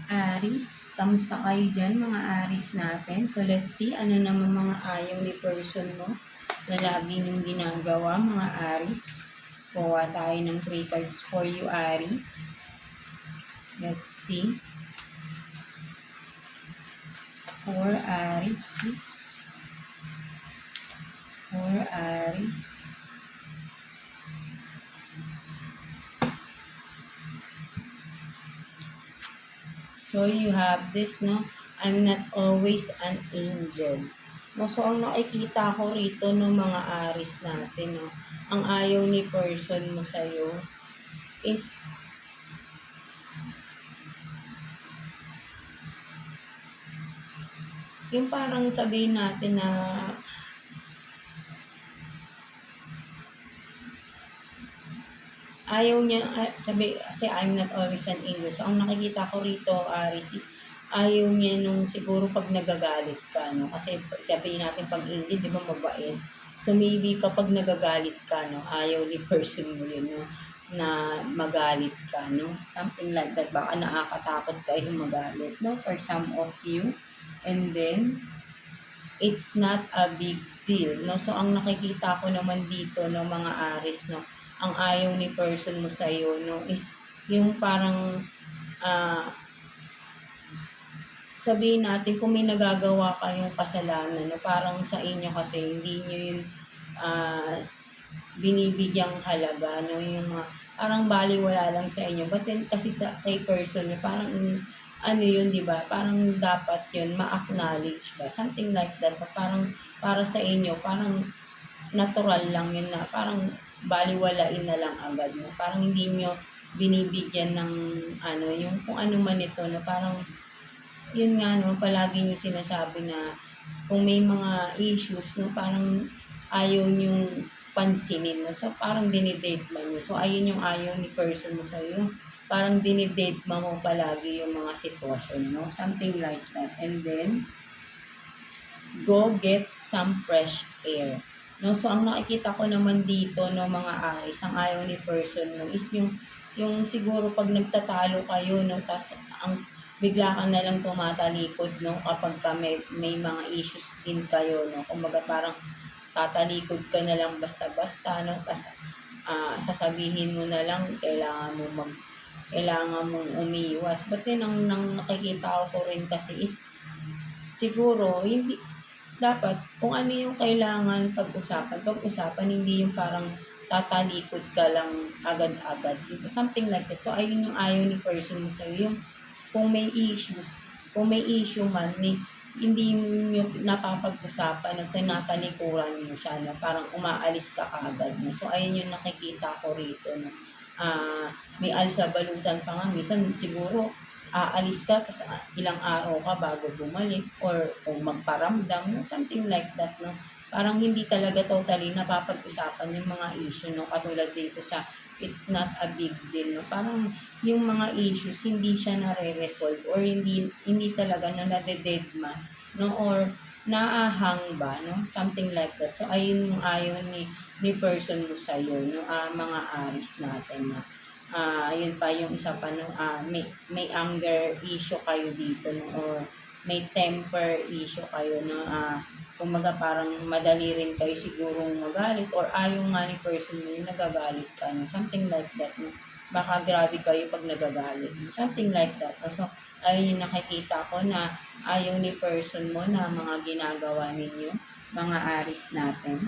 Aries, kamusta kayo dyan mga Aries natin? So let's see, ano naman mga ayaw ni person mo na lagi niyong ginagawa mga Aries. Kuha tayo ng 3 cards for you Aries. Let's see. For Aries, please. For Aries. So, you have this, no? I'm not always an angel. No, so, ang nakikita ko rito, no, mga Aries natin, no, ang ayaw ni person mo sa'yo is yung parang sabihin natin na ayaw niya, sabi, kasi I'm not always an angel. So, ang nakikita ko rito, Aries, is ayaw niya nung siguro pag nagagalit ka, no? Kasi sabihin natin pag angel, di ba mabait? So, maybe kapag nagagalit ka, no, ayaw ni person mo yun, no? Na magalit ka, no? Something like that. Baka nakakatakot kayo magalit, no? For some of you. And then, it's not a big deal, no? So, ang nakikita ko naman dito, no, mga Aries, no, ang ayaw ni person mo sa'yo, no, is yung parang, ah, sabihin natin kung may nagagawa kayong kasalanan, no, parang sa inyo kasi hindi nyo yung ah, binibigyang halaga, no, yung mga parang baliwala lang sa inyo. But then kasi sa kay person nyo, parang ano yun, di ba? Parang dapat yun ma-acknowledge ba? Something like that. Parang para sa inyo, parang natural lang yun na parang baliwalain na lang agad, no? Parang hindi nyo binibigyan ng ano, yung kung ano man ito, no? Parang yun nga, no, palagi nyo sinasabi na kung may mga issues, no, parang ayaw nyong pansinin, no, so parang dinidate man nyo. So ayun yung ayaw ni person mo sa'yo, parang dinidate mo palagi yung mga sitwasyon, no, something like that. And then, go get some fresh air. No, so ang nakikita ko naman dito, no, mga Aries, ang ayaw ni person mo is yung siguro pag nagtatalo kayo, no, tas ang bigla ka na lang tumatalikod, no, kapag ka may mga issues din kayo, no, kumbaga parang tatalikod ka na lang basta-basta, no, tas sasabihin mo na lang kailangan mong umiwas. But then ang nakikita ko rin kasi is siguro hindi dapat kung ano yung kailangan pag-usapan, hindi yung parang tatalikod ka lang agad-agad. Diba? Something like that. So, ayun yung ayaw ni person mo sa'yo. Yung kung may issue man, hindi nyo napapag-usapan at tinatalikuran mo siya na parang umaalis ka agad. No? So, ayun yung nakikita ko rito. No? May alsabalutan pa nga. Minsan, siguro, aalis ka, tapos ilang araw ka bago bumalik, or kung magparamdam, no? Something like that, no? Parang hindi talaga totally napapag-usapan yung mga issue, no? Katulad dito sa it's not a big deal, no? Parang yung mga issues, hindi siya nare-resolve, or hindi talaga na nade-deadman, no? Or naahang ba, no? Something like that. So, ayun yung ayaw ni person mo sa'yo, no? Mga Aries natin, na yun pa yung isa pa, no, may anger issue kayo dito, no, or may temper issue kayo, no, kumaga parang madali rin kayo sigurong magalit, or ayaw nga ni person mo yung nagagalit ka, no, something like that, no, baka grabe kayo pag nagagalit, no? Something like that, no? So ayun yung nakikita ko na ayaw ni person mo na mga ginagawa ninyo, mga Aries natin.